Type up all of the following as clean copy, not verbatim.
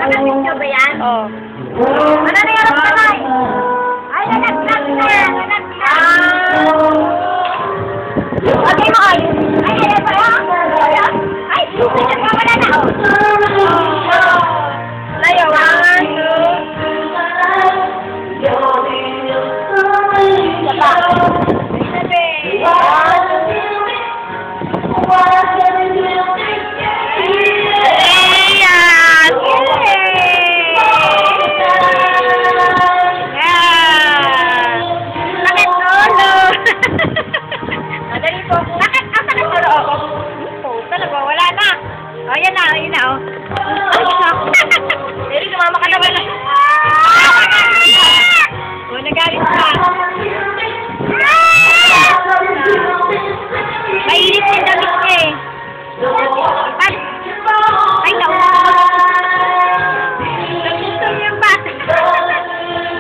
Nakapicture ba yan? Oh. Ano na yung kamay? Ay, nanaglag na! Okay mo, ay! Ay, ayan pa lang! Ay, susunod pa wala na! Layo, 1, 2, 3, 4, 5, 6, 7, 8, 9, 10, 11, 12. Ayan na, ayan na, oh. Pero sumama ka naman. Oh, nagalit ka. Mainit yung damit niya eh. Ay, nagusto niya yung bata.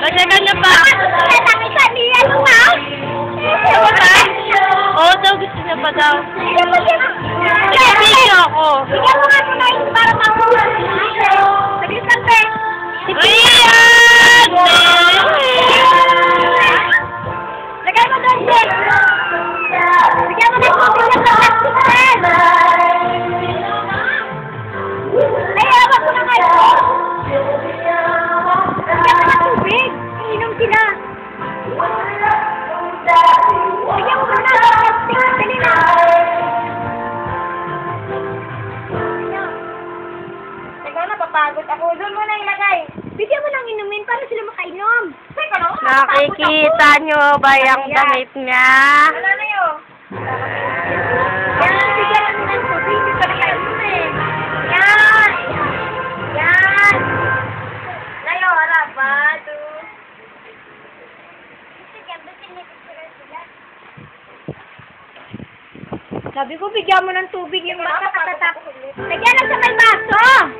Magsagal na pa. Natakisan niya yung mouse. Oo daw, gusto niya pa daw. Video ako. Bigyan mo nga ito na yun para makuha. Saglit lang, Ben. Ayan! Lagay mo doon, Ben. Bigyan mo na yung tubig na plastic, Ben. Ay, awag ko na nga ito. Bigyan mo na tubig. Inom sila. Bigyan mo na plastic. Dali na. Napapagod ako. Doon mo na ilagay. Bigyan mo lang inumin para sila makainom. Nakikita nyo ba yung damit niya? Wala na yun. Yan, bigyan lang ng tubig. Hindi pa nakainom eh. Yan. Yan. Layo, harap. 1, 2. Sabi ko, bigyan mo ng tubig yung baka katatapos. Lagyan lang sa may baso.